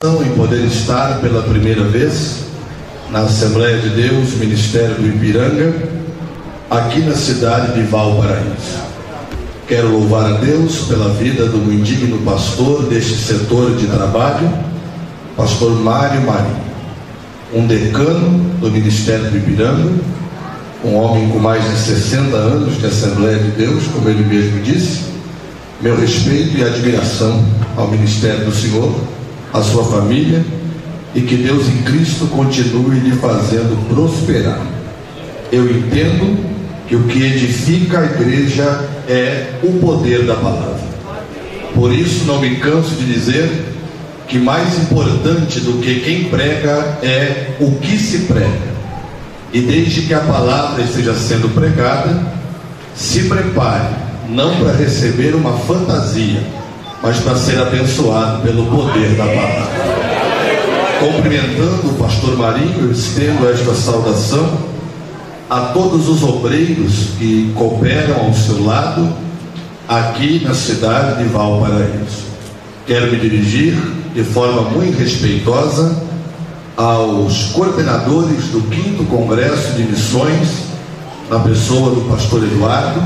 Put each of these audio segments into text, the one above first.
Em poder estar pela primeira vez na Assembleia de Deus, Ministério do Ipiranga, aqui na cidade de Valparaíso. Quero louvar a Deus pela vida do indigno pastor deste setor de trabalho, pastor Mário Marinho, um decano do Ministério do Ipiranga, um homem com mais de 60 anos de Assembleia de Deus, como ele mesmo disse. Meu respeito e admiração ao Ministério do Senhor, a sua família, e que Deus em Cristo continue lhe fazendo prosperar. Eu entendo que o que edifica a igreja é o poder da palavra. Por isso não me canso de dizer que mais importante do que quem prega é o que se prega. E desde que a palavra esteja sendo pregada, se prepare, não para receber uma fantasia, mas para ser abençoado pelo poder da palavra. Cumprimentando o pastor Marinho, eu estendo esta saudação a todos os obreiros que cooperam ao seu lado aqui na cidade de Valparaíso. Quero me dirigir de forma muito respeitosa aos coordenadores do 5º Congresso de Missões, na pessoa do pastor Eduardo.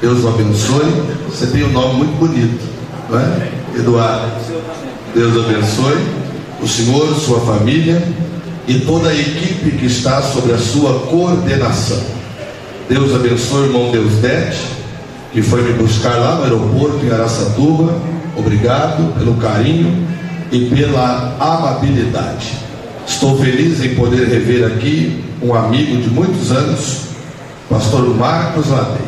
Deus o abençoe. Você tem um nome muito bonito, não é? Eduardo. Deus abençoe o senhor, sua família e toda a equipe que está sob a sua coordenação. Deus abençoe o irmão Deusdete, que foi me buscar lá no aeroporto em Araçatuba. Obrigado pelo carinho e pela amabilidade. Estou feliz em poder rever aqui um amigo de muitos anos, pastor Marcos Ladeia,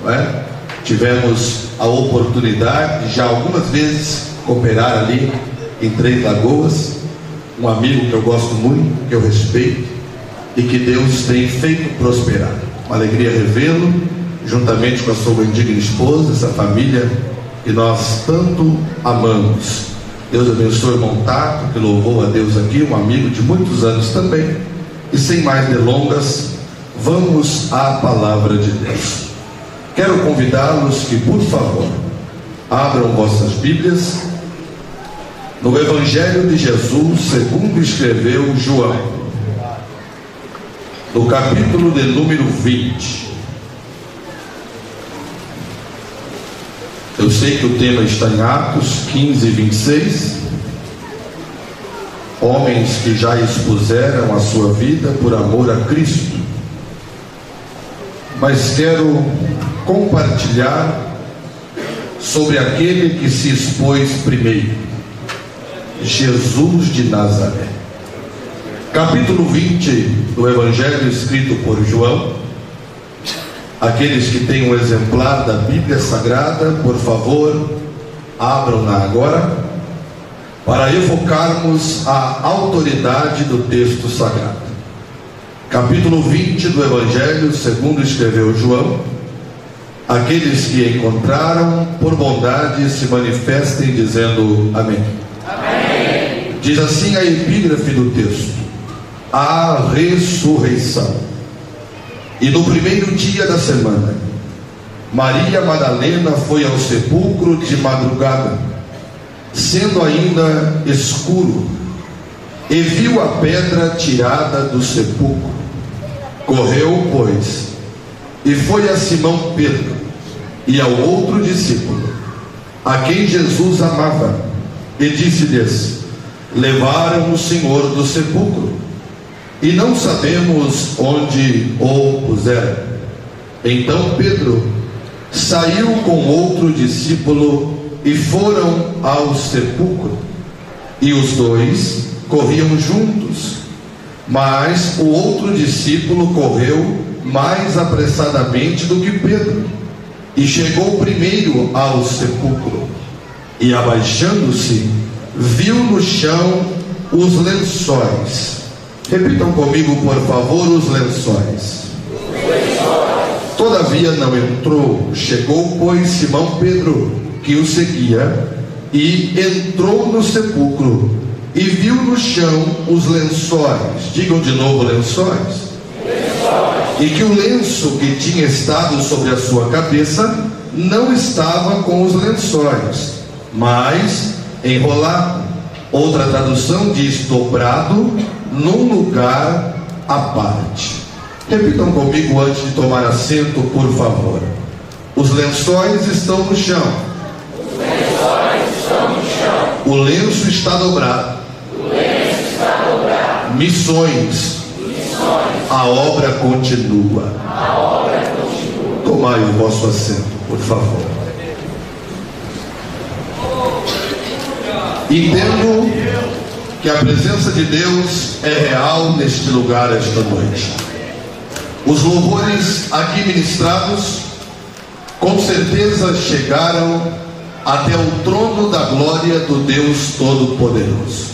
não é? Tivemos a oportunidade de já algumas vezes cooperar ali em Três Lagoas. Um amigo que eu gosto muito, que eu respeito e que Deus tem feito prosperar. Uma alegria revê-lo, juntamente com a sua indigna esposa, essa família que nós tanto amamos. Deus abençoe o irmão Tato, que louvou a Deus aqui, um amigo de muitos anos também. E sem mais delongas, vamos à palavra de Deus. Quero convidá-los que, por favor, abram vossas Bíblias no Evangelho de Jesus segundo escreveu João, no capítulo de número 20. Eu sei que o tema está em Atos 15 e 26. Homens que já expuseram a sua vida por amor a Cristo. Mas quero compartilhar sobre aquele que se expôs primeiro, Jesus de Nazaré. Capítulo 20 do Evangelho escrito por João. Aqueles que têm um exemplar da Bíblia Sagrada, por favor, abram-na agora, para evocarmos a autoridade do texto sagrado. Capítulo 20 do Evangelho segundo escreveu João. Aqueles que encontraram, por bondade, se manifestem dizendo amém. Amém. Diz assim a epígrafe do texto: a ressurreição. E no primeiro dia da semana, Maria Madalena foi ao sepulcro de madrugada, sendo ainda escuro, e viu a pedra tirada do sepulcro. Correu, pois, e foi a Simão Pedro e ao outro discípulo, a quem Jesus amava, e disse-lhes: levaram o Senhor do sepulcro, e não sabemos onde o puseram. Então Pedro saiu com outro discípulo e foram ao sepulcro, e os dois corriam juntos, mas o outro discípulo correu mais apressadamente do que Pedro, e chegou primeiro ao sepulcro, e abaixando-se, viu no chão os lençóis. Repitam comigo, por favor, os lençóis. Todavia não entrou. Chegou, pois, Simão Pedro, que o seguia, e entrou no sepulcro, e viu no chão os lençóis. Digam de novo: lençóis. E que o lenço que tinha estado sobre a sua cabeça não estava com os lençóis, mas enrolado. Outra tradução diz dobrado num lugar à parte. Repitam comigo antes de tomar assento, por favor. Os lençóis estão no chão. Os lençóis estão no chão. O lenço está dobrado. O lenço está dobrado. Missões. Missões. A obra continua. A obra continua. Tomai o vosso assento, por favor. Entendo que a presença de Deus é real neste lugar esta noite. Os louvores aqui ministrados com certeza chegaram até o trono da glória do Deus Todo-Poderoso.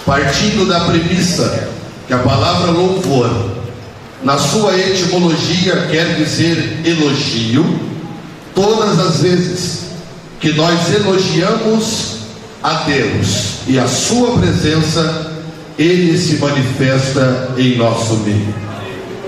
Partindo da premissa que a palavra louvor, na sua etimologia, quer dizer elogio, todas as vezes que nós elogiamos a Deus e a sua presença, Ele se manifesta em nosso meio.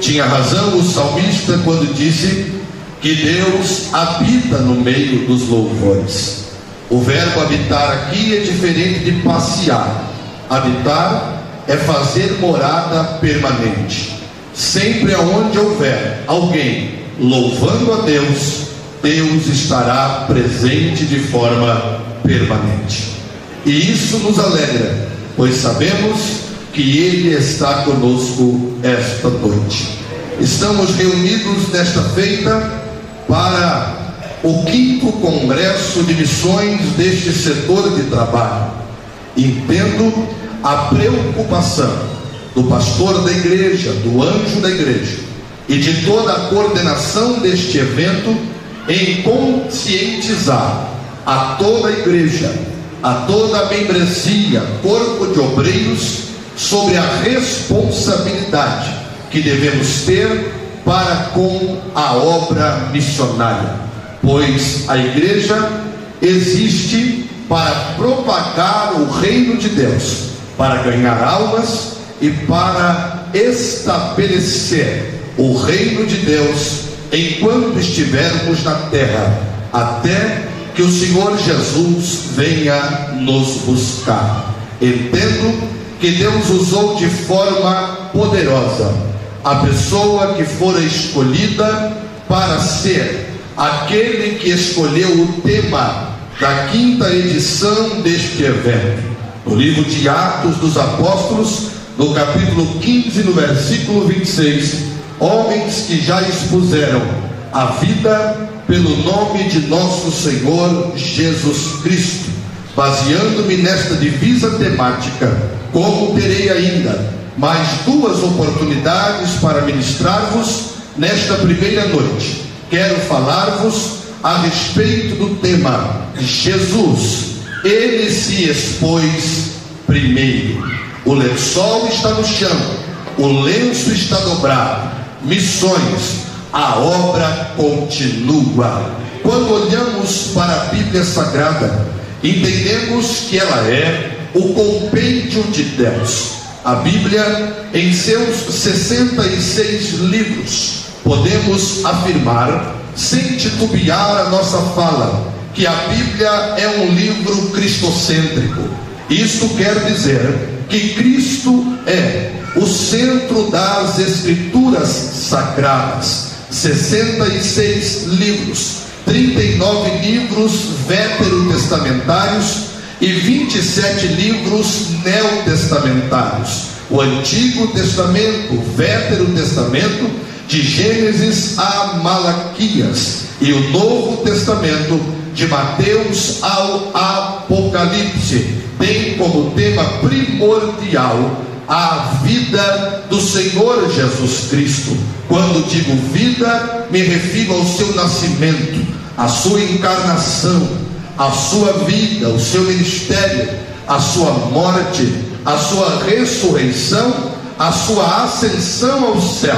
Tinha razão o salmista quando disse que Deus habita no meio dos louvores. O verbo habitar aqui é diferente de passear. Habitar é fazer morada permanente. Sempre aonde houver alguém louvando a Deus, Deus estará presente de forma permanente. E isso nos alegra, pois sabemos que Ele está conosco esta noite. Estamos reunidos nesta feita para o 5º Congresso de Missões deste setor de trabalho. Entendo a preocupação do pastor da igreja, do anjo da igreja e de toda a coordenação deste evento em conscientizar a toda a igreja, a toda a membresia, corpo de obreiros, sobre a responsabilidade que devemos ter para com a obra missionária, pois a igreja existe para propagar o reino de Deus, para ganhar almas e para estabelecer o reino de Deus enquanto estivermos na terra, até que o Senhor Jesus venha nos buscar. Entendo que Deus usou de forma poderosa a pessoa que fora escolhida para ser aquele que escolheu o tema da 5ª edição deste evento. No livro de Atos dos Apóstolos, no capítulo 15, no versículo 26, homens que já expuseram a vida pelo nome de nosso Senhor Jesus Cristo. Baseando-me nesta divisa temática, como terei ainda mais 2 oportunidades para ministrar-vos nesta primeira noite, quero falar-vos a respeito do tema Jesus. Ele se expôs primeiro. O lençol está no chão, o lenço está dobrado. Missões, a obra continua. Quando olhamos para a Bíblia Sagrada, entendemos que ela é o compêndio de Deus. A Bíblia, em seus 66 livros, podemos afirmar, sem titubear a nossa fala, que a Bíblia é um livro cristocêntrico. Isto quer dizer que Cristo é o centro das Escrituras Sagradas. 66 livros, 39 livros veterotestamentários e 27 livros neotestamentários. O Antigo Testamento, o Veterotestamento, de Gênesis a Malaquias, e o Novo Testamento, de Mateus ao Apocalipse, tem como tema primordial a vida do Senhor Jesus Cristo. Quando digo vida, me refiro ao seu nascimento, a sua encarnação, a sua vida, o seu ministério, a sua morte, a sua ressurreição, a sua ascensão ao céu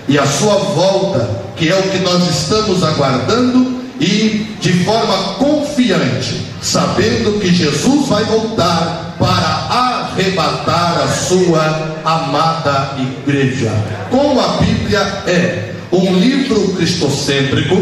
e a sua volta, que é o que nós estamos aguardando e de forma confiante, sabendo que Jesus vai voltar para arrebatar a sua amada igreja. Como a Bíblia é um livro cristocêntrico,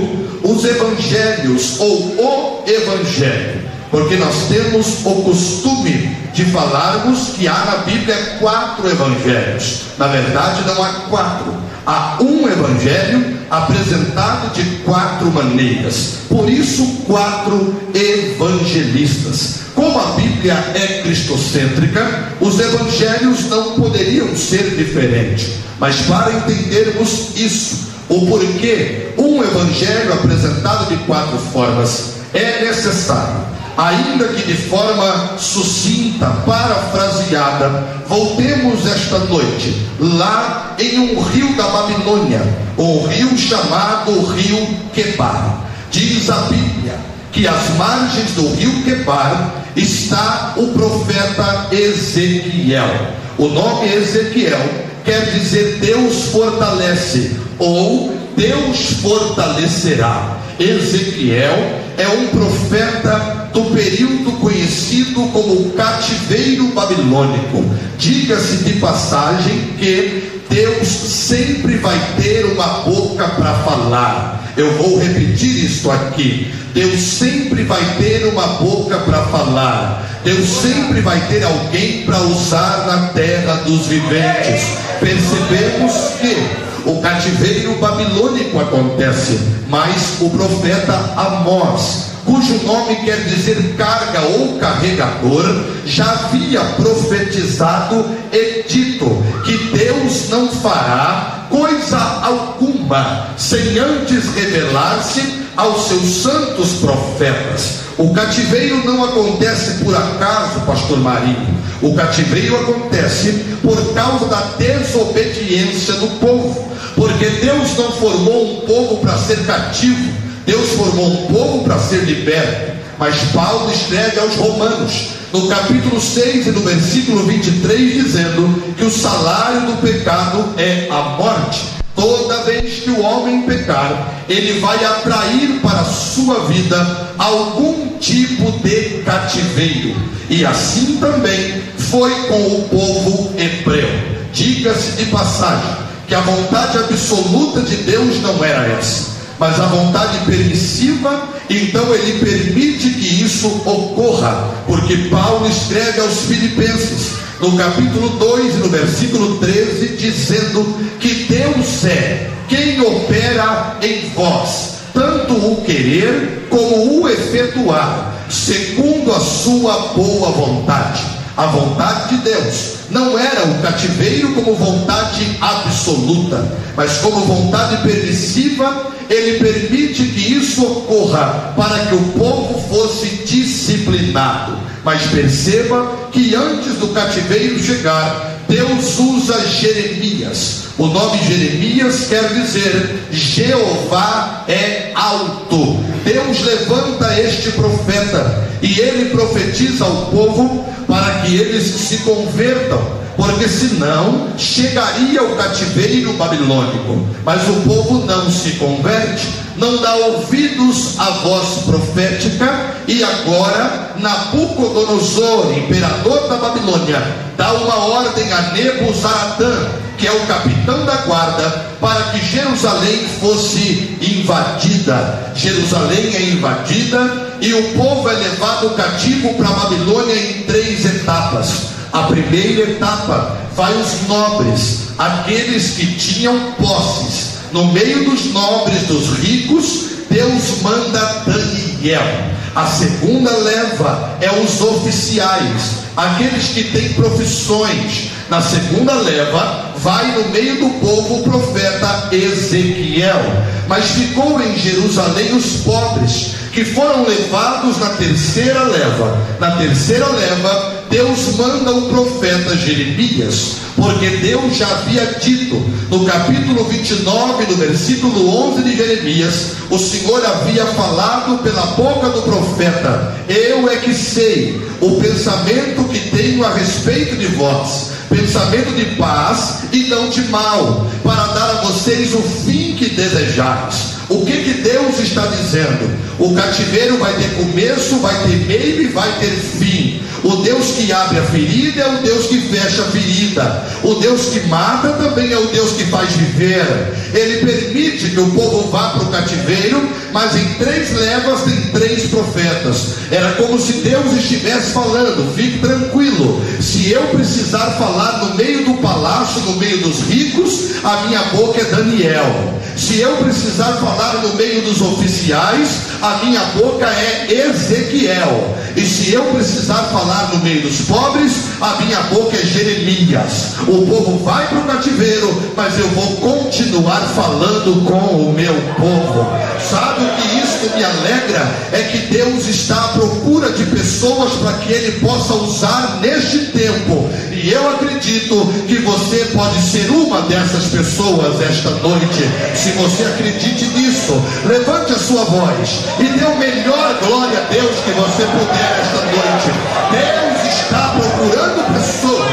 os evangelhos ou o evangelho? Porque nós temos o costume de falarmos que há na Bíblia 4 evangelhos. Na verdade não há 4, há um evangelho apresentado de 4 maneiras. Por isso 4 evangelistas. Como a Bíblia é cristocêntrica, os evangelhos não poderiam ser diferentes. Mas para entendermos isso, o porquê um evangelho apresentado de 4 formas é necessário, ainda que de forma sucinta, parafraseada, voltemos esta noite lá em um rio da Babilônia, um rio chamado Rio Quebar. Diz a Bíblia que às margens do rio Quebar está o profeta Ezequiel. O nome Ezequiel quer dizer Deus fortalece, ou Deus fortalecerá. Ezequiel é um profeta do período conhecido como o cativeiro babilônico. Diga-se de passagem que Deus sempre vai ter uma boca para falar. Eu vou repetir isto aqui. Deus sempre vai ter uma boca para falar. Deus sempre vai ter alguém para usar na terra dos viventes. Percebemos que o cativeiro babilônico acontece, mas o profeta Amós, cujo nome quer dizer carga ou carregador, já havia profetizado e dito que Deus não fará coisa alguma sem antes revelar-se aos seus santos profetas. O cativeiro não acontece por acaso, pastor Marinho. O cativeiro acontece por causa da desobediência do povo, porque Deus não formou um povo para ser cativo, Deus formou um povo para ser liberto. Mas Paulo escreve aos Romanos, no capítulo 6 e no versículo 23, dizendo que o salário do pecado é a morte. Toda vez que o homem pecar, ele vai atrair para a sua vida algum tipo de cativeiro. E assim também foi com o povo hebreu. Diga-se de passagem que a vontade absoluta de Deus não era essa, mas a vontade permissiva. Então ele permite que isso ocorra, porque Paulo escreve aos Filipenses, no capítulo 2 e no versículo 13, dizendo que Deus é quem opera em vós, tanto o querer como o efetuar, segundo a sua boa vontade. A vontade de Deus não era o cativeiro como vontade absoluta, mas como vontade permissiva. Ele permite que isso ocorra para que o povo fosse disciplinado. Mas perceba que antes do cativeiro chegar, Deus usa Jeremias. O nome Jeremias quer dizer Jeová é alto. Deus levanta este profeta e ele profetiza ao povo para que eles se convertam, porque senão chegaria o cativeiro babilônico. Mas o povo não se converte, não dá ouvidos à voz profética, e agora Nabucodonosor, imperador da Babilônia, dá uma ordem a Nebuzaradã, que é o capitão da guarda, para que Jerusalém fosse invadida. Jerusalém é invadida e o povo é levado cativo para a Babilônia em 3 etapas. A primeira etapa vai os nobres, aqueles que tinham posses. No meio dos nobres, dos ricos, Deus manda Daniel. A segunda leva é os oficiais, aqueles que têm profissões. Na segunda leva vai no meio do povo o profeta Ezequiel. Mas ficou em Jerusalém os pobres, que foram levados na terceira leva. Na terceira leva, Deus manda o profeta Jeremias, porque Deus já havia dito no capítulo 29, no versículo 11 de Jeremias, o Senhor havia falado pela boca do profeta: eu é que sei o pensamento que tenho a respeito de vós, pensamento de paz e não de mal, para dar a vocês o fim que desejais. O que Deus está dizendo? O cativeiro vai ter começo, vai ter meio e vai ter fim. O Deus que abre a ferida é o Deus que fecha a ferida. O Deus que mata também é o Deus que faz viver. Ele permite que o povo vá para o cativeiro, mas em 3 léguas tem 3 profetas. Era como se Deus estivesse falando: fique tranquilo, se eu precisar falar no meio do palácio, no meio dos ricos, a minha boca é Daniel. Se eu precisar falar no meio dos oficiais, a minha boca é Ezequiel. E se eu precisar falar no meio dos pobres, a minha boca é Jeremias. O povo vai para o cativeiro, mas eu vou continuar falando com o meu povo. Sabe o que isso me alegra? É que Deus está à procura de pessoas para que Ele possa usar neste tempo. E eu acredito que você pode ser uma dessas pessoas esta noite. Se você acredite nisso, levante a sua voz e dê o melhor glória a Deus que você puder esta noite. Deus está procurando pessoas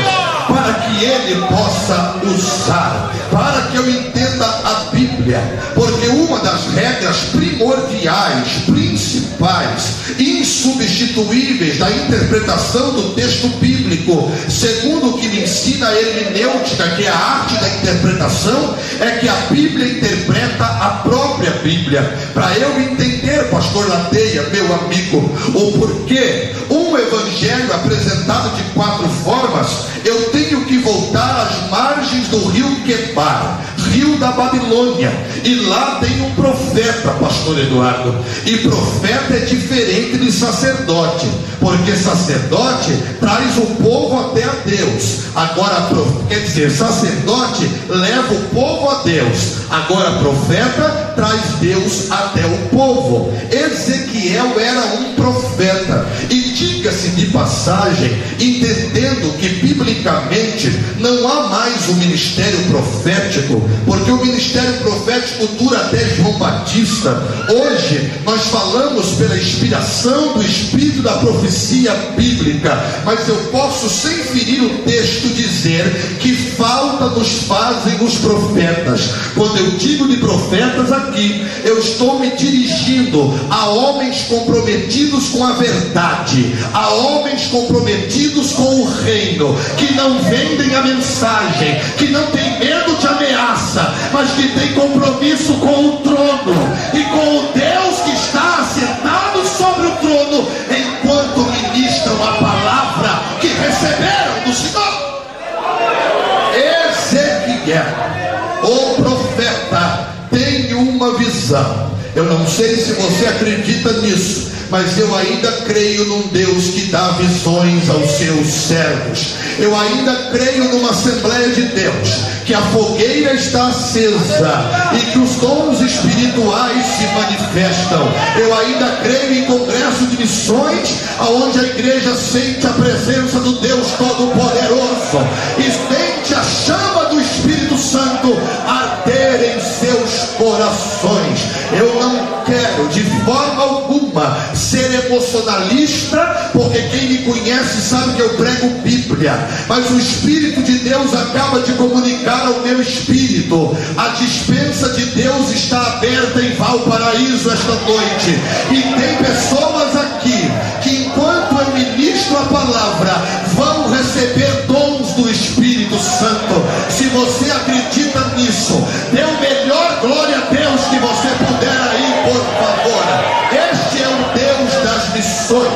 para que Ele possa usar, para que eu entenda a Bíblia, porque uma das regras primordiais, principais, insubstituíveis da interpretação do texto bíblico, segundo o que me ensina a hermenêutica, que é a arte da interpretação, é que a Bíblia interpreta a própria Bíblia. Para eu entender, pastor Lateia, meu amigo, o porquê um evangelho apresentado de 4 formas, eu tenho que voltar às margens do rio Quebar, rio da Babilônia, e lá tem um profeta, pastor Eduardo. E profeta é diferente de sacerdote, porque sacerdote traz o povo até a Deus. Agora, quer dizer, sacerdote leva o povo a Deus. Agora, profeta traz Deus até o povo. Ezequiel era um profeta. E diga-se de passagem, entendendo que biblicamente não há mais o ministério profético, porque o ministério profético dura até João Batista. Hoje nós falamos pela inspiração do Espírito da profecia bíblica, mas eu posso, sem ferir o texto, dizer que falta nos fazem os profetas. Quando eu digo de profetas aqui, eu estou me dirigindo a homens comprometidos com a verdade, a homens comprometidos com o reino, que não vendem a mensagem, que não tem medo de ameaça, mas que tem compromisso com o trono e com o Deus que está assentado sobre o trono, enquanto ministram a palavra que receberam do Senhor. Ezequiel, o profeta, tem uma visão. Eu não sei se você acredita nisso, mas eu ainda creio num Deus que dá visões aos seus servos. Eu ainda creio numa Assembleia de Deus, que a fogueira está acesa e que os dons espirituais se manifestam. Eu ainda creio em congresso de missões, onde a igreja sente a presença do Deus Todo-Poderoso e sente a chama do Espírito Santo arder em seus corações. Eu não quero de forma alguma ser emocionalista, porque quem me conhece sabe que eu prego Bíblia, mas o Espírito de Deus acaba de comunicar ao meu espírito: a despensa de Deus está aberta em Valparaíso esta noite, e tem pessoas aqui que, enquanto eu ministro a palavra, vão receber dons do Espírito Santo. Se você acredita nisso, dê o melhor glória a Deus que você puder aí, por favor. Este é o Deus das missões.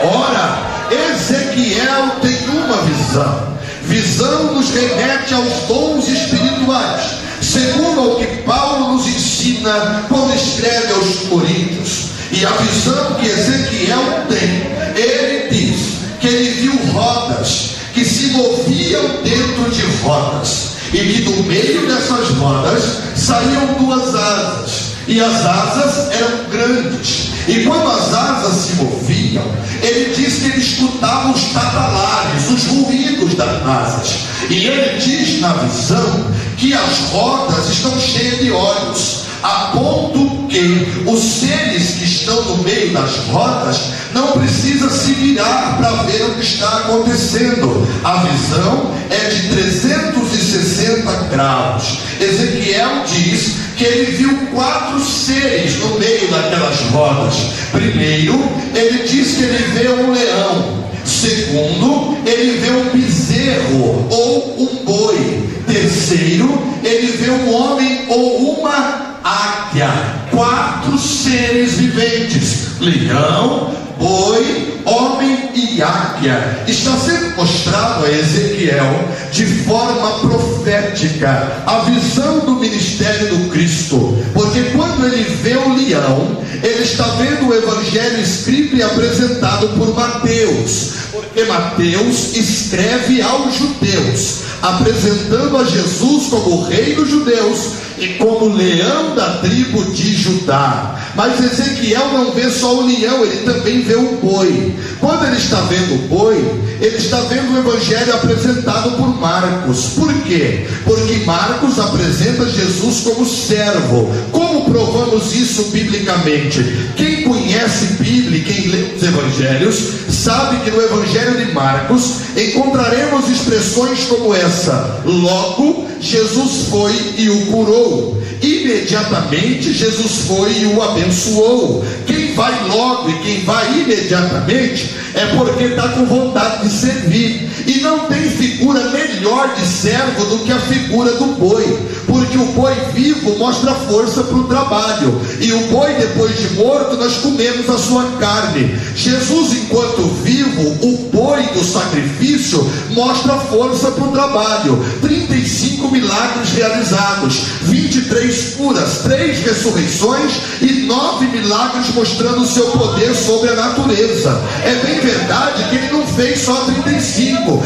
Ora, Ezequiel tem uma visão. Visão nos remete aos dons espirituais, segundo o que Paulo nos ensina quando escreve aos Coríntios. E a visão que Ezequiel tem, ele diz que ele viu rodas que se moviam dentro de rodas, e que do meio dessas rodas saíam 2 asas, e as asas eram grandes. E quando as asas se moviam, ele diz que ele escutava os tatalares, os ruídos das asas. E ele diz na visão que as rodas estão cheias de olhos, a ponto que os seres que estão no meio das rodas não precisam se virar para ver o que está acontecendo. A visão é de 360 graus. Ezequiel diz que ele viu 4 seres no meio daquelas rodas. Primeiro, ele diz que ele vê um leão. Segundo, ele vê um bezerro ou um boi. Terceiro, ele vê um homem ou uma águia. 4 seres viventes: leão, boi, homem e águia. Está sendo mostrado a Ezequiel de forma profética a visão do ministério do Cristo, porque quando ele vê o leão, ele está vendo o evangelho escrito e apresentado por Mateus, porque Mateus escreve aos judeus, apresentando a Jesus como o rei dos judeus e como leão da tribo de Judá. Mas Ezequiel não vê só o leão, ele também vê o boi. Quando ele está vendo o boi, ele está vendo o evangelho apresentado por Marcos. Por quê? Porque Marcos apresenta Jesus como servo. Como provamos isso biblicamente? Quem conhece Bíblia, quem lê os evangelhos, sabe que no evangelho de Marcos encontraremos expressões como essa: logo Jesus foi e o curou, imediatamente Jesus foi e o abençoou. Quem vai logo e quem vai imediatamente é porque está com vontade de servir. E não tem figura melhor de servo do que a figura do boi, porque o boi vivo mostra força para o trabalho, e o boi depois de morto nós comemos a sua carne. Jesus, enquanto vivo, o boi do sacrifício, mostra força para o trabalho. 35 milagres realizados, 23 curas, 3 ressurreições e 9 milagres mostrando o seu poder sobre a natureza. É bem verdade que ele não fez só 35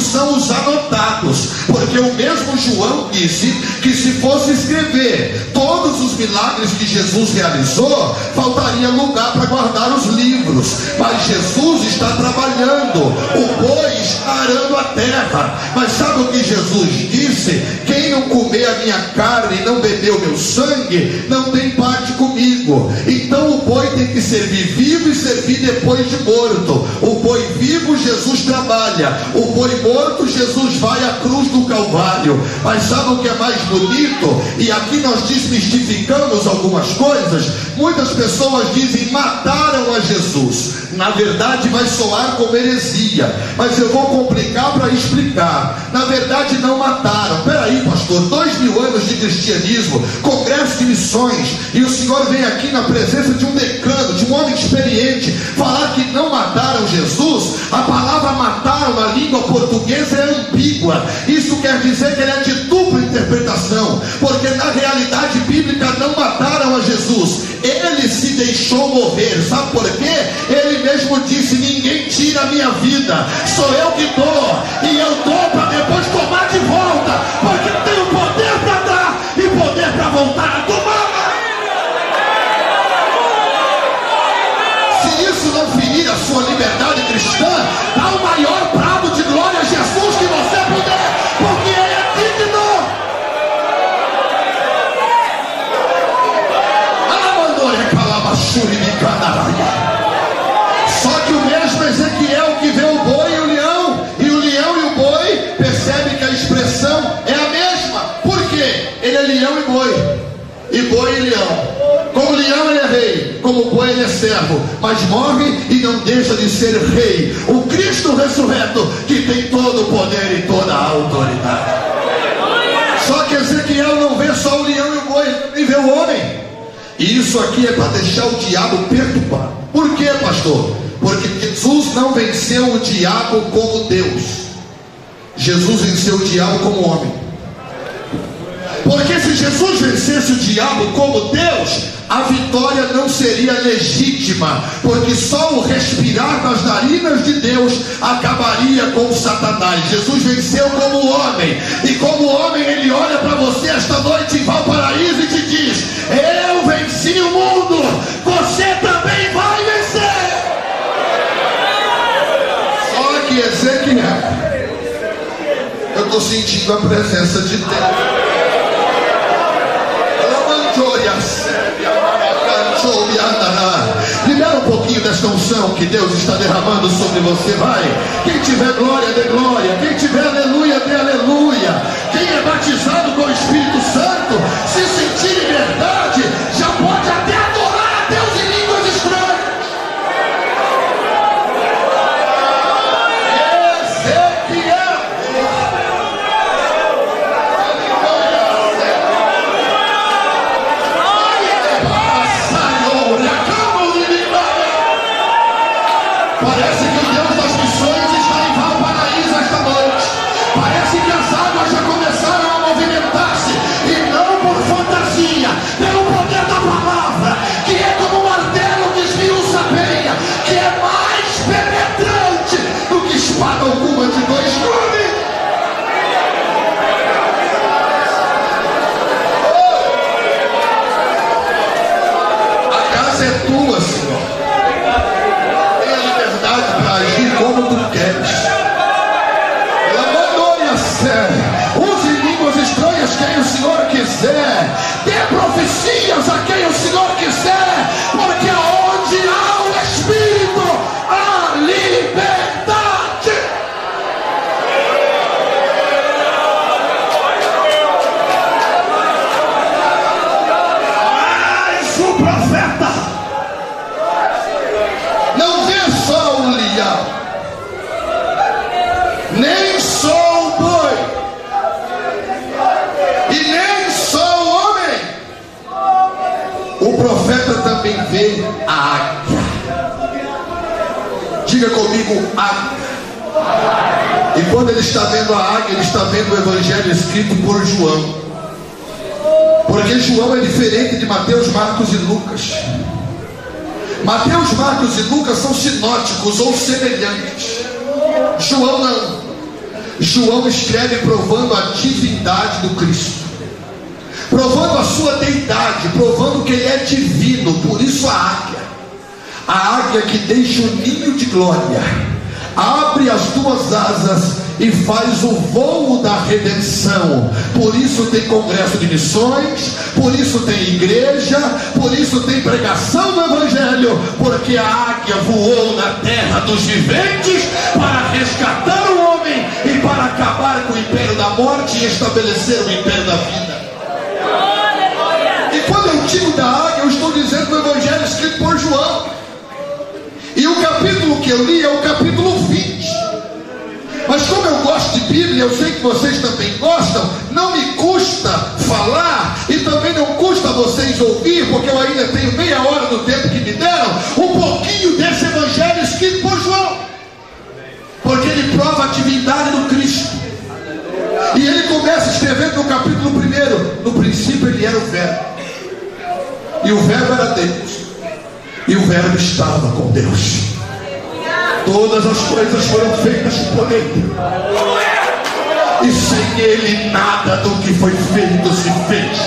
são os anotados, porque o mesmo João disse que se fosse escrever todos os milagres que Jesus realizou, faltaria lugar para guardar os livros. Mas Jesus está trabalhando, o boi está arando a terra. Mas sabe o que Jesus disse? Quem não comer a minha carne e não beber o meu sangue, não tem parte comigo. Então o boi tem que servir vivo e servir depois de morto. O boi vivo, Jesus trabalha. O boi morto, Jesus vai à cruz do Calvário. Mas sabe o que é mais bonito? E aqui nós desmistificamos algumas coisas. Muitas pessoas dizem: mataram a Jesus. Na verdade vai soar como heresia, mas eu vou complicar para explicar. Na verdade não mataram. Peraí, pastor, 2000 anos de cristianismo, congresso de missões, e o senhor vem aqui na presença de um decano, de um homem experiente, falar que não mataram Jesus? A palavra mataram na língua portuguesa é ambígua. Isso quer dizer que ele é de dupla interpretação, porque na realidade bíblica não mataram a Jesus, ele se deixou morrer. Sabe por quê? Ele mesmo disse: ninguém tira a minha vida, sou eu que dou, e eu dou para depois tomar de volta, porque eu tenho poder para dar e poder para voltar a tomar. Se isso não ferir a sua liberdade cristã, dá o maior brado de glória a Jesus que você puder, porque ele é digno. Só que o mesmo Ezequiel que vê o boi e o leão e o boi, percebe que a expressão é a mesma. Por quê? Ele é leão e boi e leão. Como leão ele é rei, como boi ele é servo, mas morre e não deixa de ser rei. O Cristo ressurreto, que tem todo o poder e toda a autoridade. Só que Ezequiel não vê só o leão e o boi, ele também vê o homem. E isso aqui é para deixar o diabo perturbado. Por quê, pastor? Porque Jesus não venceu o diabo como Deus. Jesus venceu o diabo como homem. Porque se Jesus vencesse o diabo como Deus, a vitória não seria legítima, porque só o respirar nas narinas de Deus acabaria com Satanás. Jesus venceu como homem, e como homem ele olha para você esta noite em Valparaíso e te diz: eu venci o mundo, você também vai vencer. Só que Ezequiel, eu estou sentindo a presença de Deus. Libera um pouquinho desta unção que Deus está derramando sobre você. Vai. Quem tiver glória, dê glória. Quem tiver aleluia, dê aleluia. Quem é batizado com o Espírito Santo, se sentir liberdade, já pode até adorar a Deus em línguas estranhas. Parece que as águas já começaram a movimentar-se, e não por fantasia, pelo poder da palavra, que é como um martelo que esmiuça a penha, que é mais penetrante do que espada alguma de dois gumes. A casa é tua, Senhor. Tenha liberdade para agir como tu queres. Use línguas estranhas quem o Senhor quiser. Dê profecias a quem o Senhor quiser. Porque aonde há o Espírito, há liberdade. Mas o profeta não vê só o leão, nem só o profeta também vê a águia. Diga comigo, águia. E quando ele está vendo a águia, ele está vendo o evangelho escrito por João. Porque João é diferente de Mateus, Marcos e Lucas. Mateus, Marcos e Lucas são sinóticos ou semelhantes. João não. João escreve provando a divindade do Cristo, provando a sua deidade, provando que ele é divino. Por isso a águia que deixa o ninho de glória, abre as duas asas e faz o voo da redenção. Por isso tem congresso de missões, por isso tem igreja, por isso tem pregação do evangelho, porque a águia voou na terra dos viventes para resgatar o homem e para acabar com o império da morte e estabelecer o império da vida. E quando eu digo da águia, eu estou dizendo do evangelho escrito por João. E o capítulo que eu li é o capítulo 20. Mas como eu gosto de Bíblia, eu sei que vocês também gostam, não me custa falar e também não custa vocês ouvir, porque eu ainda tenho meia hora do tempo que me deram, um pouquinho desse evangelho escrito por João. Porque ele prova a divindade do Cristo. E ele começa escrevendo no capítulo 1: no princípio ele era o Verbo, e o Verbo era Deus, e o Verbo estava com Deus. Todas as coisas foram feitas por ele, e sem ele nada do que foi feito se fez.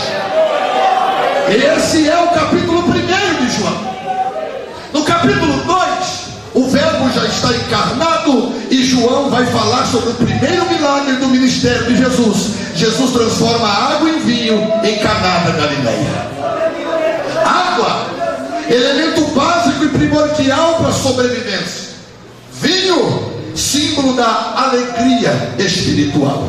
Esse é o capítulo 1 de João. No capítulo 2, o Verbo já está encarnado, e João vai falar sobre o primeiro milagre do ministério de Jesus. Jesus transforma a água em vinho em Caná da Galileia. Água, elemento básico e primordial para a sobrevivência. Vinho, símbolo da alegria espiritual.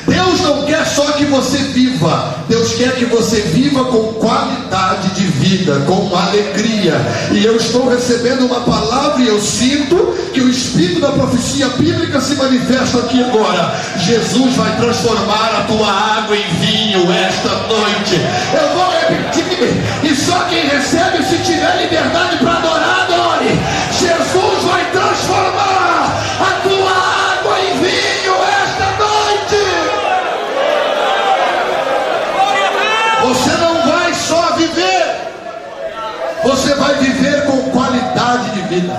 Deus não quer só que você viva, Deus quer que você viva com qualidade de vida, com alegria. E eu estou recebendo uma palavra e eu sinto que o Espírito da profecia bíblica se manifesta aqui agora. Jesus vai transformar a tua água em vinho esta noite. Eu vou repetir, e só quem recebe, se tiver liberdade para adorar, adore. Jesus vai transformar a tua água em vinho esta noite. Você não vai só viver, você vai viver com qualidade de vida.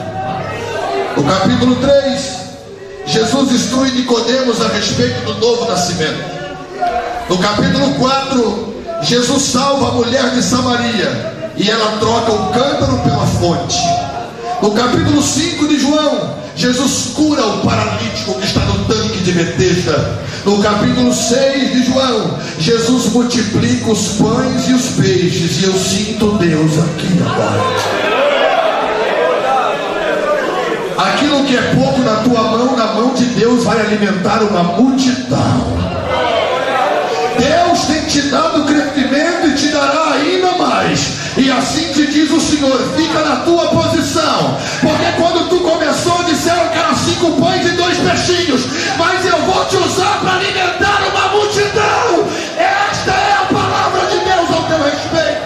No capítulo 3, Jesus instrui Nicodemos a respeito do novo nascimento. No capítulo 4, Jesus salva a mulher de Samaria e ela troca o cântaro pela fonte. No capítulo 5 de João, Jesus cura o paralítico que está no tanque de Betesda. No capítulo 6 de João, Jesus multiplica os pães e os peixes. E eu sinto Deus aqui agora. Aquilo que é pouco na tua mão, na mão de Deus vai alimentar uma multidão. Deus tem te dado crescimento e te dará ainda mais. E assim te diz o Senhor: fica na tua posição, porque quando tu começou disseram que eram 5 pães e 2 peixinhos, mas eu vou te usar para alimentar uma multidão. Esta é a palavra de Deus ao teu respeito.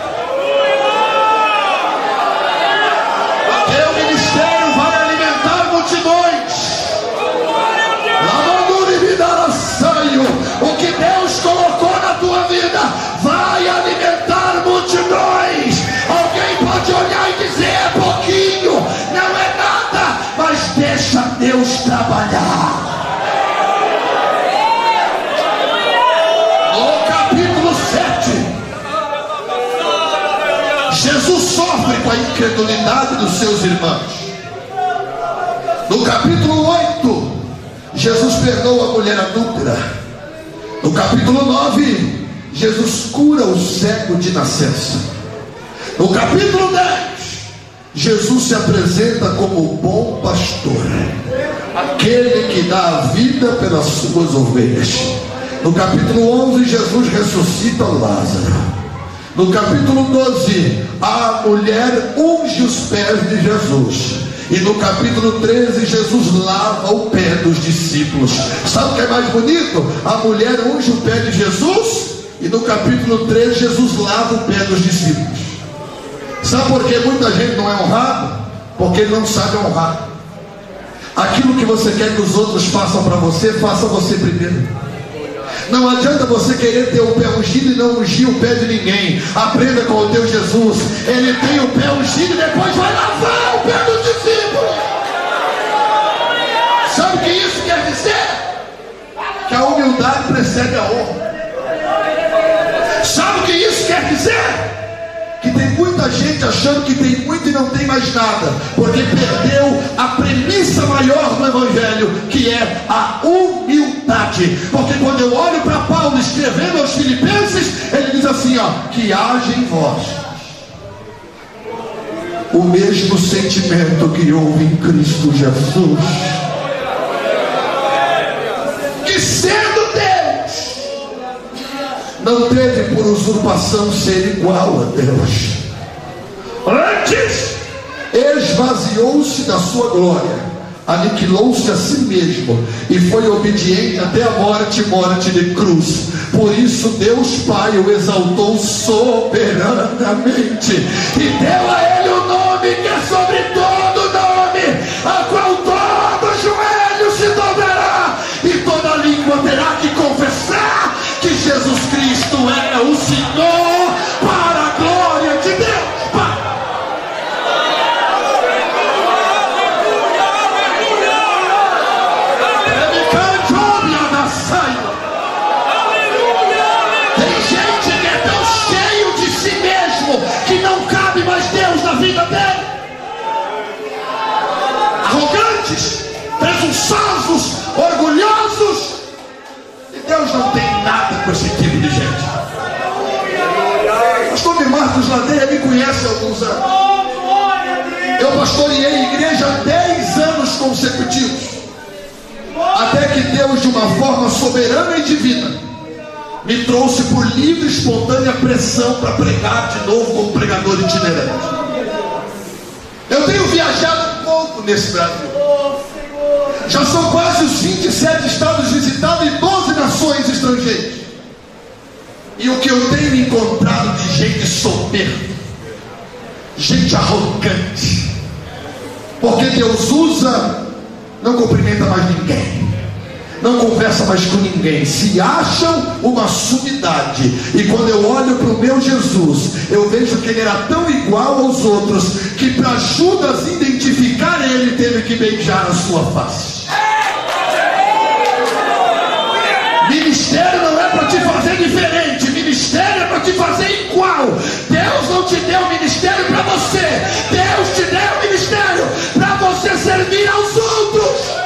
O teu ministério vai alimentar multidões. La manduri vidaras. incredulidade dos seus irmãos. No capítulo 8, Jesus perdoa a mulher adúltera. No capítulo 9, Jesus cura o cego de nascença. No capítulo 10, Jesus se apresenta como o bom pastor, aquele que dá a vida pelas suas ovelhas. No capítulo 11, Jesus ressuscita Lázaro. No capítulo 12, a mulher unge os pés de Jesus. E no capítulo 13, Jesus lava o pé dos discípulos. Sabe o que é mais bonito? A mulher unge o pé de Jesus, e no capítulo 13, Jesus lava o pé dos discípulos. Sabe por que muita gente não é honrado? Porque ele não sabe honrar. Aquilo que você quer que os outros façam para você, faça você primeiro. Não adianta você querer ter o pé ungido e não ungir o pé de ninguém. Aprenda com o teu Jesus. Ele tem o pé ungido e depois vai lavar o pé do discípulo. Sabe o que isso quer dizer? Que a humildade precede a honra. Sabe o que isso quer dizer? Que tem muita gente achando que tem muito e não tem mais nada, porque perdeu a premissa maior do Evangelho, que é a humildade. Porque quando eu olho para Paulo escrevendo aos Filipenses, ele diz assim, ó: que haja em vós o mesmo sentimento que houve em Cristo Jesus, que sendo Deus, não teve por usurpação ser igual a Deus. Antes, esvaziou-se da sua glória, aniquilou-se a si mesmo e foi obediente até a morte de cruz. Por isso Deus Pai o exaltou soberanamente e deu a ele o nome que é sobre todo nome, a qual todo joelho se dobrará e toda língua terá que confessar que Jesus Cristo é o Senhor, para a glória de Deus Pai. Tem gente que é tão cheio de si mesmo que não cabe mais Deus na vida dele. Arrogantes, presunçosos, orgulhosos. Deus não tem nada com esse tipo de gente. Pastor Marcos Ladeia me conhece há alguns anos. Eu pastoreei igreja há 10 anos consecutivos, até que Deus, de uma forma soberana e divina, me trouxe por livre e espontânea pressão para pregar de novo como pregador itinerante. Eu tenho viajado um pouco nesse Brasil. Já são quase os 27 estados visitados e 12 nações estrangeiras. E o que eu tenho encontrado de gente soberba, gente arrogante, porque Deus usa, não cumprimenta mais ninguém, não conversa mais com ninguém, se acham uma sumidade. E quando eu olho para o meu Jesus, eu vejo que ele era tão igual aos outros, que para Judas identificar ele, teve que beijar a sua face. Ministério não é para te fazer diferente, ministério é para te fazer igual. Deus não te deu ministério para você, Deus te deu ministério para você servir aos outros.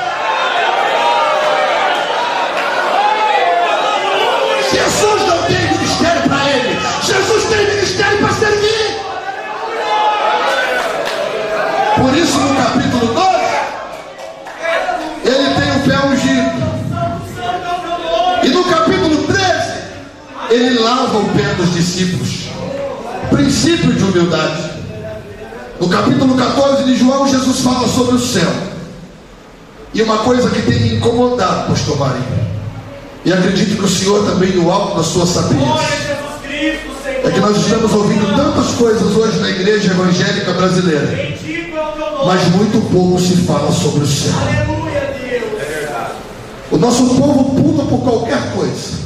Jesus não tem ministério para ele, Jesus tem ministério para servir. Por isso, no capítulo 12, ele tem o pé ungido. E no capítulo 13, ele lava o pé dos discípulos. Princípio de humildade. No capítulo 14 de João, Jesus fala sobre o céu. E uma coisa que tem me incomodado, pastor Marinho, e acredito que o Senhor também, no alto da sua sapiência, é que nós estamos ouvindo tantas coisas hoje na igreja evangélica brasileira, mas muito pouco se fala sobre o céu. O nosso povo pula por qualquer coisa.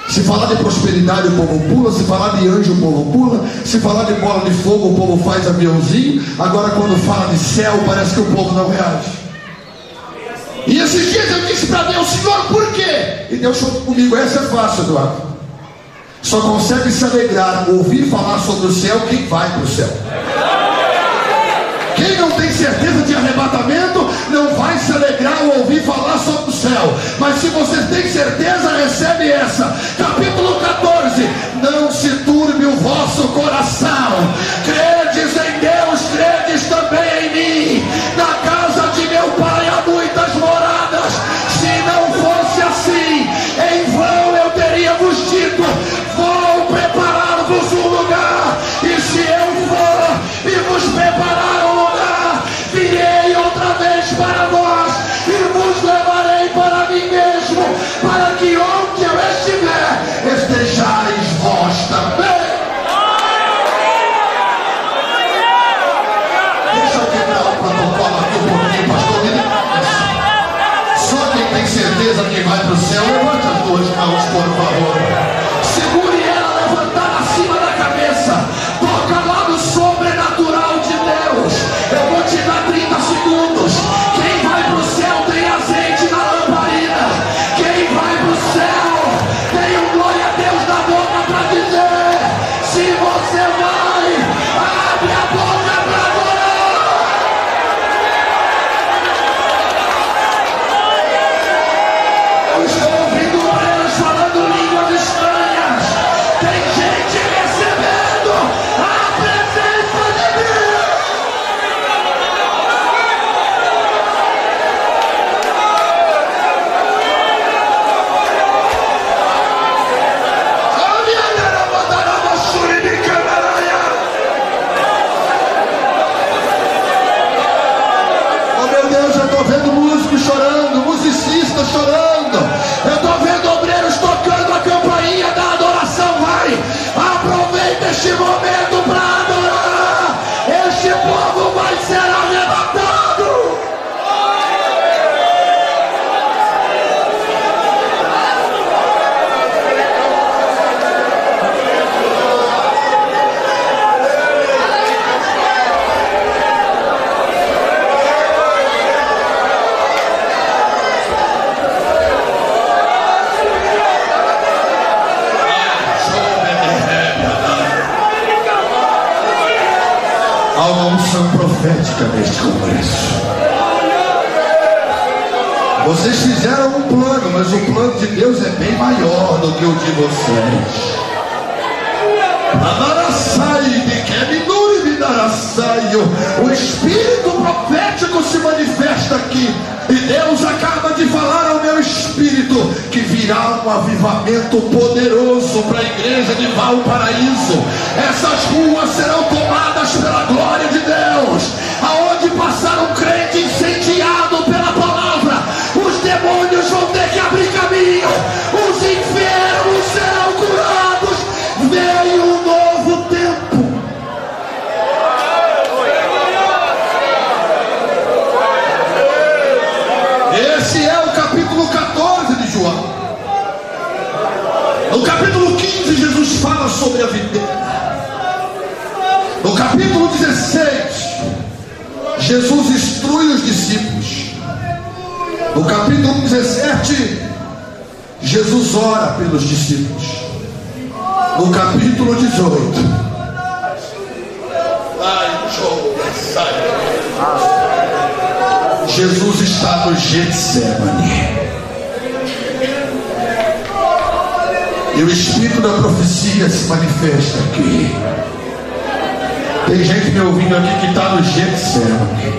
Se falar de prosperidade, o povo pula. Se falar de anjo, o povo pula. Se falar de bola de fogo, o povo faz aviãozinho. Agora, quando fala de céu, parece que o povo não reage. E esses dias eu disse para Deus: Senhor, por quê? E Deus falou comigo: essa é fácil, Eduardo. Só consegue se alegrar, ouvir falar sobre o céu, quem vai para o céu. não tem certeza de arrebatamento, não vai se alegrar ao ouvir falar sobre o céu. Mas se você tem certeza, recebe essa. Capítulo 14. Não se turbe o vosso coração. Credes em Deus, credes também em mim. Na casa de meu Pai há muitas moradas. Se não fosse assim, em vão eu teria vos dito: vou preparar-vos um lugar. E se eu for e vos preparar um lugar, virei outra vez para vós e vos levarei para mim mesmo, para que onde eu estiver, estejais vós também. Deixa eu quebrar o protocolo aqui um pouquinho, pastor. Só quem tem certeza que vai para o céu, levante as duas mãos, por favor. Segure ela levantada acima da cabeça. Toca lá no sobrenatural de Deus. Eu vou te dar 30 segundos. Quem vai para o céu tem azeite na lamparina. Quem vai para o céu tem um glória a Deus na boca para dizer: se você vai, abre a boca para adorar. Eu estou ouvindo obreiros falando línguas estranhas. Tem gente recebendo a presença de Deus. Oh meu Deus, eu estou vendo músicos chorando, musicistas chorando. Eu estou vendo obreiros tocando a campainha da adoração. Vai, aproveita este momento para adorar. Este povo vai ser arrebatado. Há uma unção profética neste congresso. Vocês fizeram um plano, mas o plano de Deus é bem maior do que o de vocês. O espírito profético se manifesta aqui. E Deus acaba de falar ao meu espírito que virá um avivamento poderoso para a igreja de Valparaíso. Essas ruas serão tomadas pela glória de Deus. Aonde passar um crente incendiado pela palavra, os demônios vão ter que abrir caminho. Os enfermos serão curados. Veio um novo tempo. Esse é o capítulo 14 de João. No capítulo 15, Jesus fala sobre a videira. No capítulo 16, Jesus instrui os discípulos. No capítulo 17, Jesus ora pelos discípulos. No capítulo 18, Jesus está no Getsemane. E o espírito da profecia se manifesta aqui. Tem gente me ouvindo aqui que está no Getsemane.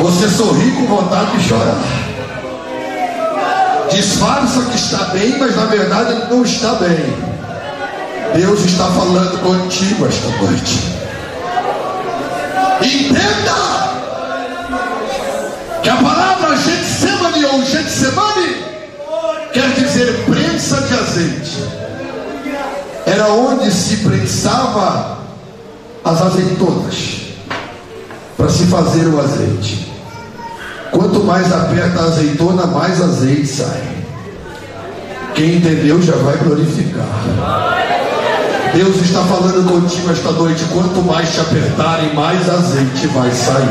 Você sorri com vontade de chorar. Disfarça que está bem, mas na verdade não está bem. Deus está falando contigo esta noite. Entenda que a palavra Getsemane ou Getsemane quer dizer prensa de azeite. Era onde se prensava as azeitonas para se fazer o azeite. Quanto mais aperta a azeitona, mais azeite sai. Quem entendeu já vai glorificar. Deus está falando contigo esta noite. Quanto mais te apertarem, mais azeite vai sair.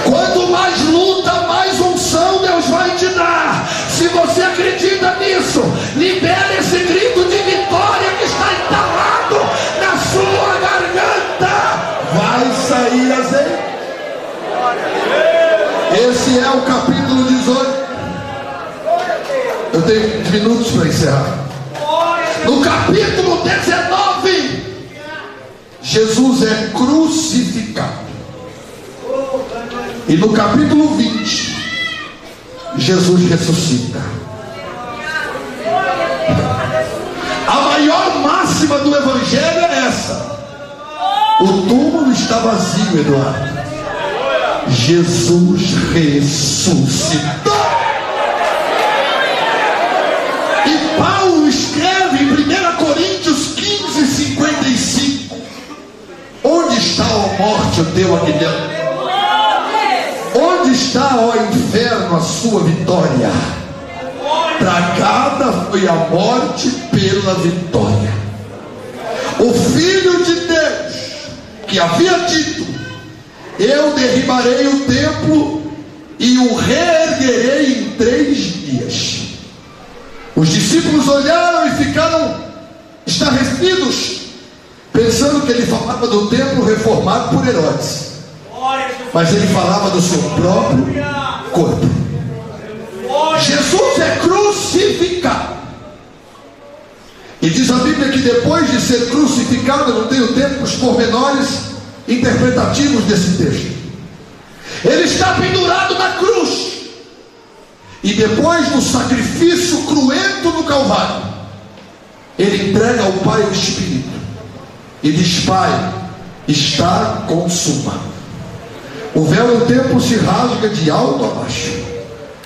Quanto mais luta, mais unção Deus vai te dar. Se você acredita nisso, libere esse grito de vitória que está entalado na sua garganta. Vai Esse é o capítulo 18. Eu tenho 20 minutos para encerrar. No capítulo 19, Jesus é crucificado. E no capítulo 20, Jesus ressuscita. A maior máxima do Evangelho é essa: o túmulo está vazio, Eduardo. Jesus ressuscitou. E Paulo escreve em 1 Coríntios 15:55: onde está, ó morte, o teu aguilhão? Onde está, ó inferno, a sua vitória? Tragada foi a morte pela vitória. O Filho de Deus, que havia dito: eu derribarei o templo e o reerguerei em 3 dias. Os discípulos olharam e ficaram estarrecidos, pensando que ele falava do templo reformado por Herodes. Mas ele falava do seu próprio corpo. Jesus é crucificado. E diz a Bíblia que depois de ser crucificado, eu não tenho tempo para os pormenores interpretativos desse texto, ele está pendurado na cruz. E depois do sacrifício cruento no Calvário, ele entrega ao Pai o Espírito e diz: Pai, está consumado. O véu do templo se rasga de alto a baixo.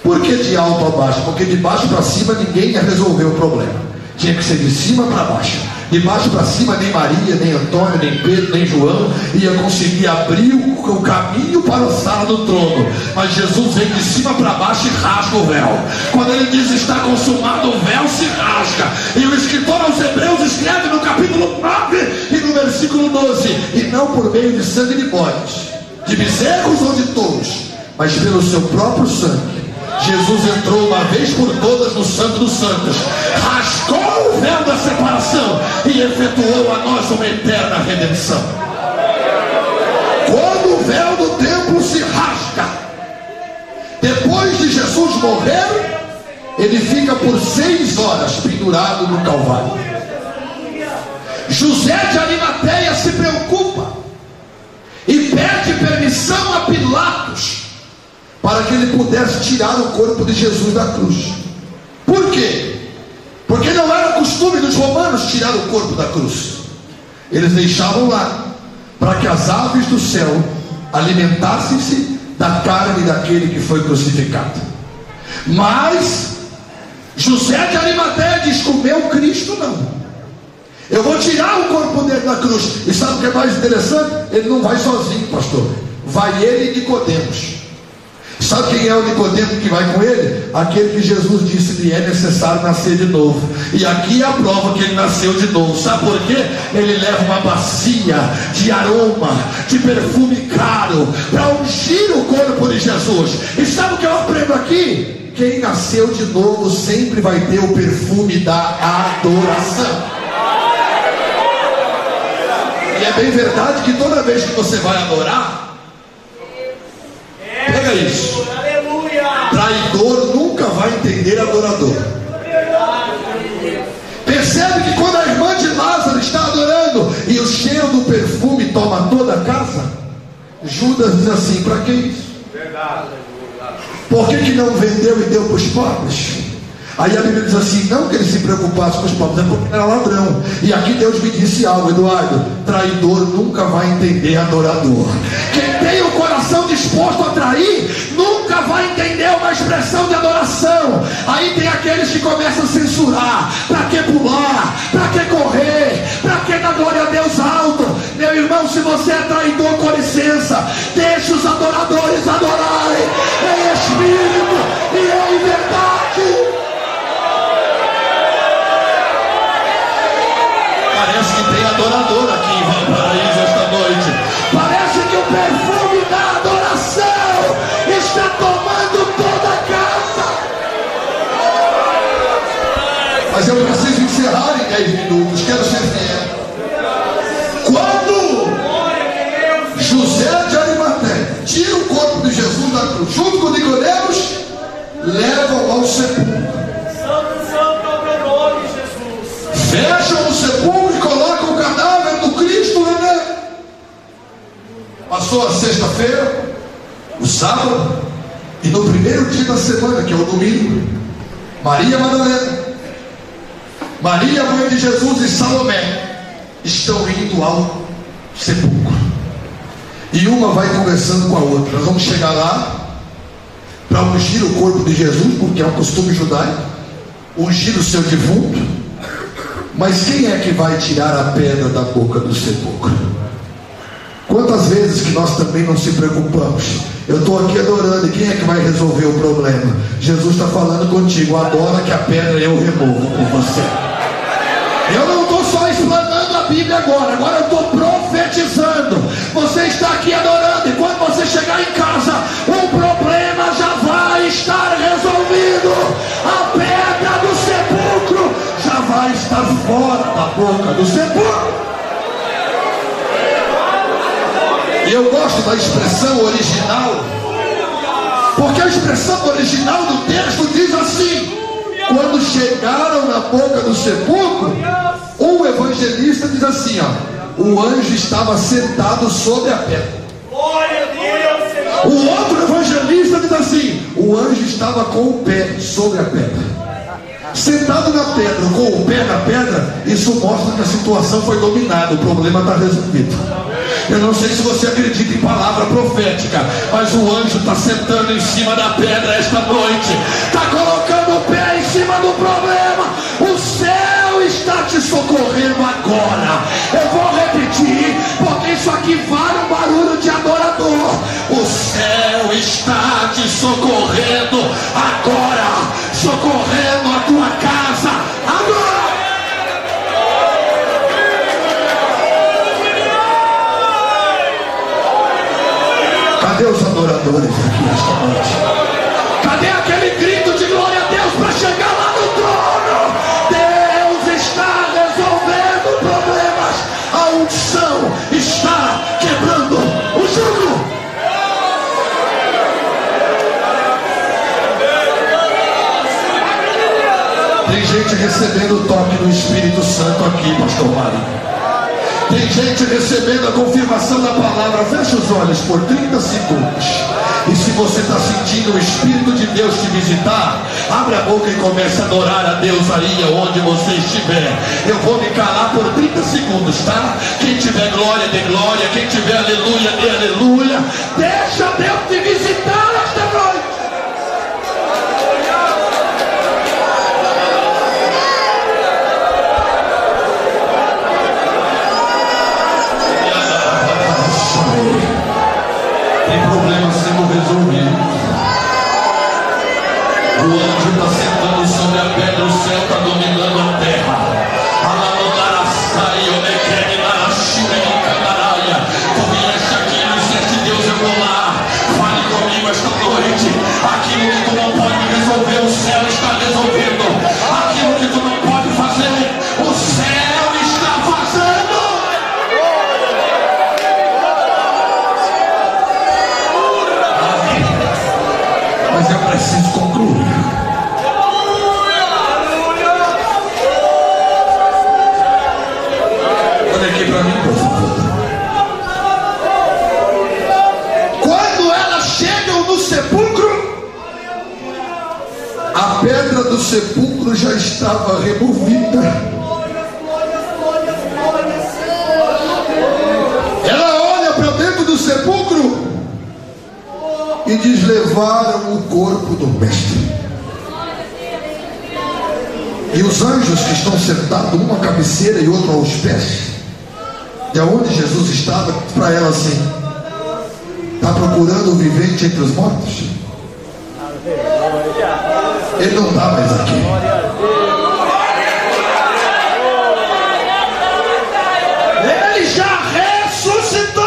Por que de alto a baixo? Porque de baixo para cima ninguém ia resolver o problema. Tinha que ser de cima para baixo. De baixo para cima nem Maria, nem Antônio, nem Pedro, nem João ia conseguir abrir o caminho para a sala do trono. Mas Jesus vem de cima para baixo e rasga o véu. Quando ele diz está consumado, o véu se rasga. E o escritor aos Hebreus escreve no capítulo 9 e no versículo 12: e não por meio de sangue de bodes, de bezerros ou de touros, mas pelo seu próprio sangue, Jesus entrou uma vez por todas no Santo dos Santos, rasgou o véu da separação e efetuou a nós uma eterna redenção. Quando o véu do templo se rasga, depois de Jesus morrer, ele fica por 6 horas pendurado no Calvário. José de Arimateia se preocupa e pede permissão a Pilatos para que ele pudesse tirar o corpo de Jesus da cruz. Por quê? Porque não era costume dos romanos tirar o corpo da cruz. Eles deixavam lá para que as aves do céu alimentassem-se da carne daquele que foi crucificado. Mas José de Arimateia diz: com o meu Cristo não. Eu vou tirar o corpo dele da cruz. E sabe o que é mais interessante? Ele não vai sozinho, pastor. Vai ele e Nicodemos. Sabe quem é o Nicodemo que vai com ele? Aquele que Jesus disse-lhe é necessário nascer de novo. E aqui é a prova que ele nasceu de novo. Sabe por quê? Ele leva uma bacia de aroma, de perfume caro, para ungir o corpo de Jesus. E sabe o que eu aprendo aqui? Quem nasceu de novo sempre vai ter o perfume da adoração. E é bem verdade que toda vez que você vai adorar, pega isso, traidor nunca vai entender adorador. Percebe que quando a irmã de Lázaro está adorando e o cheiro do perfume toma toda a casa, Judas diz assim: para que isso? Por que não vendeu e deu para os pobres? Aí a Bíblia diz assim: não que ele se preocupasse com os pobres, é porque era ladrão. E aqui Deus me disse algo, Eduardo: traidor nunca vai entender adorador. Quem tem o coração disposto a trair nunca vai entender uma expressão de adoração. Aí tem aqueles que começam a censurar: para que pular? Para que correr? Para que dar glória a Deus alto? Meu irmão, se você é traidor, com licença, deixe os adoradores adorarem em espírito e em verdade. Parece que tem adorador aqui em Valparaíso esta noite. Parece que o perfume da adoração está tomando toda a casa. Mas eu preciso encerrar em 10 minutos. Quero ser fiel. Quando José de Arimateia tira o corpo de Jesus da cruz, junto com Nicodemo, sepulcro. Santo é o teu nome, Jesus. Fecham o sepulcro e colocam o cadáver do Cristo lá dentro. Passou a sexta-feira, o sábado, e no primeiro dia da semana, que é o domingo, Maria Madalena, Maria, mãe de Jesus, e Salomé estão indo ao sepulcro. E uma vai conversando com a outra. Nós vamos chegar lá para ungir o corpo de Jesus, porque é um costume judaico, ungir o seu defunto. Mas quem é que vai tirar a pedra da boca do sepulcro? Quantas vezes que nós também não se preocupamos? Eu estou aqui adorando, e quem é que vai resolver o problema? Jesus está falando contigo, adora que a pedra eu removo por você. Eu não estou só explanando a Bíblia agora eu estou profetizando. Você está aqui adorando, e quando você chegar em casa, o problema já vai estar resolvido. A pedra do sepulcro já vai estar fora da boca do sepulcro. E eu gosto da expressão original, porque a expressão original do texto diz assim: quando chegaram na boca do sepulcro, um evangelista diz assim, ó, o anjo estava sentado sobre a pedra. O outro evangelista diz assim, o anjo estava com o pé sobre a pedra. Sentado na pedra, com o pé na pedra, isso mostra que a situação foi dominada, o problema está resolvido. Eu não sei se você acredita em palavra profética, mas o anjo está sentando em cima da pedra esta noite, está colocando o pé em cima do problema. O céu está te socorrendo agora. Eu vou repetir, porque isso aqui vale um barulho de adorador. O céu está te socorrendo agora, socorrendo a tua casa agora. Cadê os adoradores aqui esta noite? Cadê aquele grito de glória a Deus para chegar lá no trono? Deus está resolvendo problemas. A unção está quebrando o jugo. Tem gente recebendo o toque do Espírito Santo aqui, pastor Mário. Tem gente recebendo a confirmação da palavra. Feche os olhos por 30 segundos. E se você está sentindo o Espírito de Deus te visitar, abre a boca e comece a adorar a Deus aí onde você estiver. Eu vou me calar por 30 segundos, tá? Quem tiver glória, dê glória. Quem tiver aleluia, dê aleluia. Deixa Deus te visitar esta noite. Tem problema sendo resolvido. O anjo está sentando sobre a pedra, o céu está dominando a terra. Tu vieste aqui e disseste, Deus, eu vou lá. Fale comigo esta noite. Aquilo que tu não pode resolver, o céu está resolvendo. Aquilo que tu não pode fazer, o céu está fazendo. Mas eu preciso concluir. Olha aqui para mim, por favor. Quando elas chegam no sepulcro, a pedra do sepulcro já estava removida. Ela olha para dentro do sepulcro e diz: levaram o corpo do mestre. E os anjos que estão sentados, uma à cabeceira e outro aos pés, de onde Jesus estava, para ela assim: está procurando o vivente entre os mortos? Ele não está mais aqui. Ele já ressuscitou.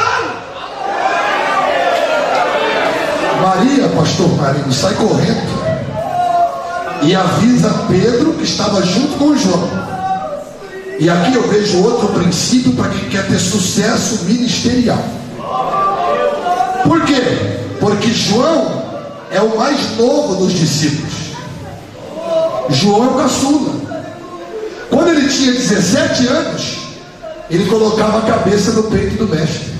Maria, pastor Marinho, sai correndo e avisa Pedro, que estava junto com João. E aqui eu vejo outro princípio para quem quer ter sucesso ministerial. Por quê? Porque João é o mais novo dos discípulos. João é o caçula. Quando ele tinha 17 anos, ele colocava a cabeça no peito do mestre.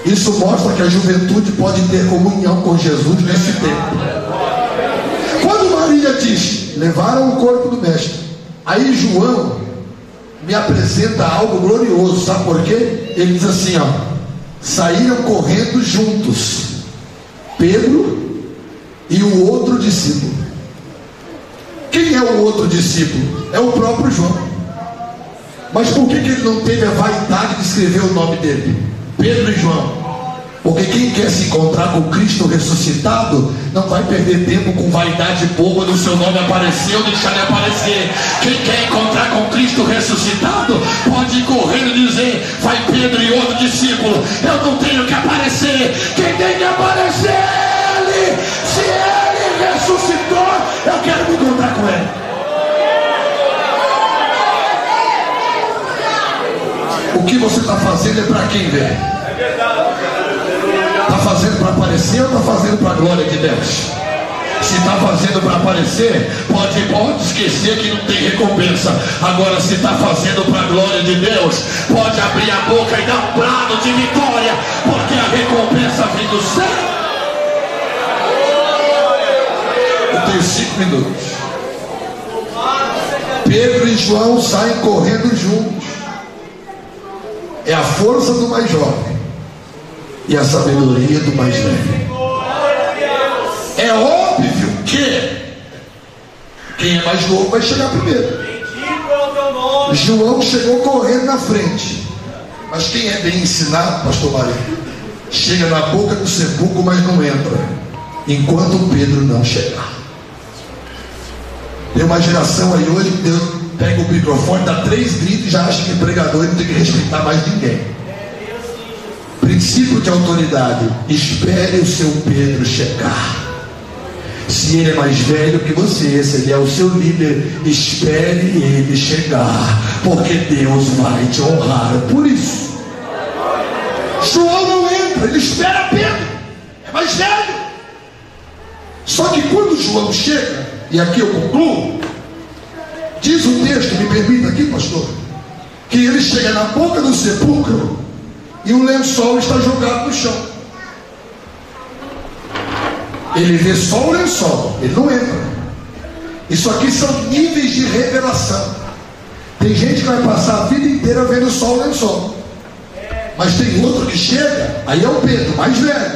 Isso mostra que a juventude pode ter comunhão com Jesus nesse tempo. Quando Maria diz, levaram o corpo do mestre, aí João me apresenta algo glorioso. Sabe por quê? Ele diz assim, ó: saíram correndo juntos Pedro e o outro discípulo. Quem é o outro discípulo? É o próprio João. Mas por que ele não teve a vaidade de escrever o nome dele? Pedro e João. Porque quem quer se encontrar com Cristo ressuscitado não vai perder tempo com vaidade boba do seu nome aparecer ou deixar de aparecer. Quem quer encontrar com Cristo ressuscitado pode ir correndo e dizer: vai Pedro e outro discípulo, eu não tenho que aparecer, quem tem que aparecer é Ele. Se Ele ressuscitou, eu quero me encontrar com Ele. O que você está fazendo é para quem, velho? Está fazendo para aparecer ou está fazendo para a glória de Deus? Se está fazendo para aparecer, pode esquecer que não tem recompensa. Agora, se está fazendo para a glória de Deus, pode abrir a boca e dar um brado de vitória, porque a recompensa vem do céu. Eu tenho 5 minutos. Pedro e João saem correndo juntos. É a força do mais jovem e a sabedoria do mais velho. É óbvio que quem é mais novo vai chegar primeiro. João chegou correndo na frente. Mas quem é bem ensinado, pastor Maria, chega na boca do sepulcro, mas não entra enquanto Pedro não chegar. Tem uma geração aí hoje que Deus pega o microfone, dá 3 gritos e já acha que pregador não tem que respeitar mais ninguém. Princípio de autoridade: espere o seu Pedro chegar. Se ele é mais velho que você, se ele é o seu líder, espere ele chegar, porque Deus vai te honrar por isso. João não entra, ele espera Pedro, é mais velho. Só que quando João chega, e aqui eu concluo, diz o texto, me permita aqui, pastor, que ele chega na boca do sepulcro e o lençol está jogado no chão. Ele vê só o lençol, ele não entra. Isso aqui são níveis de revelação. Tem gente que vai passar a vida inteira vendo só o lençol, mas tem outro que chega, aí é o Pedro, mais velho.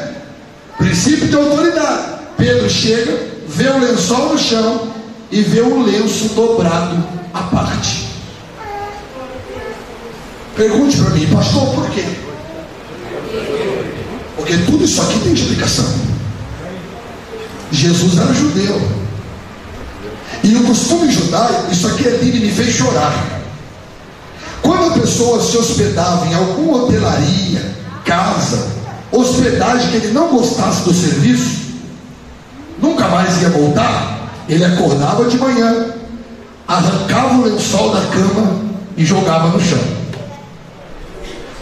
Princípio de autoridade: Pedro chega, vê o lençol no chão e vê o lenço dobrado à parte. Pergunte para mim, pastor, por quê? Porque tudo isso aqui tem explicação. Jesus era judeu, e o costume judaico, isso aqui é lindo e me fez chorar. Quando a pessoa se hospedava em alguma hotelaria, casa, hospedagem que ele não gostasse do serviço, nunca mais ia voltar, ele acordava de manhã, arrancava o lençol da cama e jogava no chão.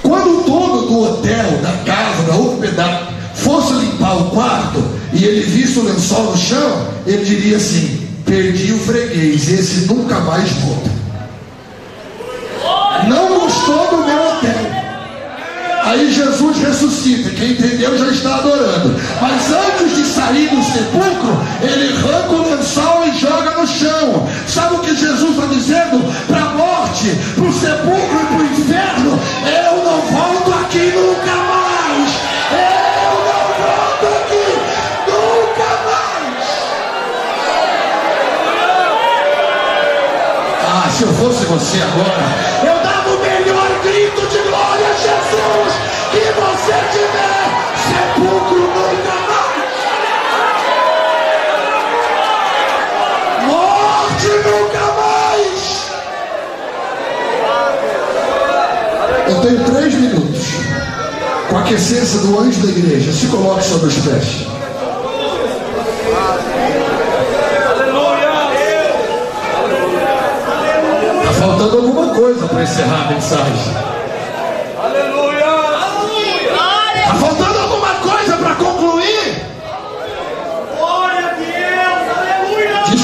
Quando o dono do hotel, da casa, da hospedagem fosse limpar o quarto e ele visse o lençol no chão, ele diria assim: perdi o freguês, esse nunca mais volta. Não gostou do meu hotel. Aí Jesus ressuscita, quem entendeu já está adorando. Mas antes de sair do sepulcro, ele arranca o lençol e joga no chão. Sabe o que Jesus está dizendo? Para a morte, para o sepulcro e para o inferno: eu não volto aqui nunca mais. Eu não volto aqui nunca mais. Ah, se eu fosse você agora, eu dava o melhor grito de glória a Jesus que você tiver. Sepulcro nunca mais. Morte nunca mais. Eu tenho 3 minutos. Com a aquiescência do anjo da igreja, se coloque sobre os pés. Está faltando alguma coisa para encerrar a mensagem. Está faltando alguma coisa para concluir.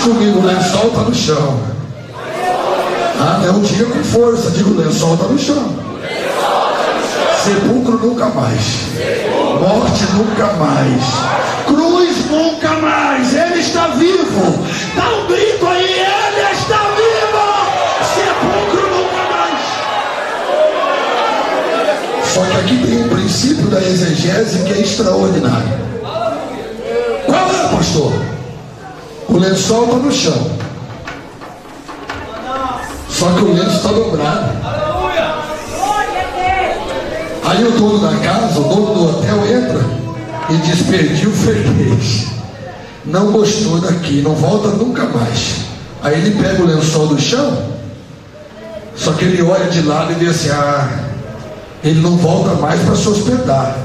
comigo, o lençol está no chão. Ah, não, diga com força, diga, o lençol está no chão. Sepulcro nunca mais. Morte nunca mais. Cruz nunca mais. Ele está vivo. Dá um grito aí, ele está vivo. Sepulcro nunca mais. Só que aqui tem um princípio da exegese que é extraordinário. Qual é, pastor? O lençol está no chão. Só que o lenço está dobrado. Aí o dono da casa, o dono do hotel entra e diz: perdi o freguês, não gostou daqui, não volta nunca mais. Aí ele pega o lençol do chão, só que ele olha de lado e diz assim: ah, ele não volta mais para se hospedar,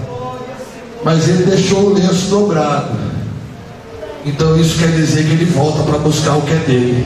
mas ele deixou o lenço dobrado, então isso quer dizer que ele volta para buscar o que é dele.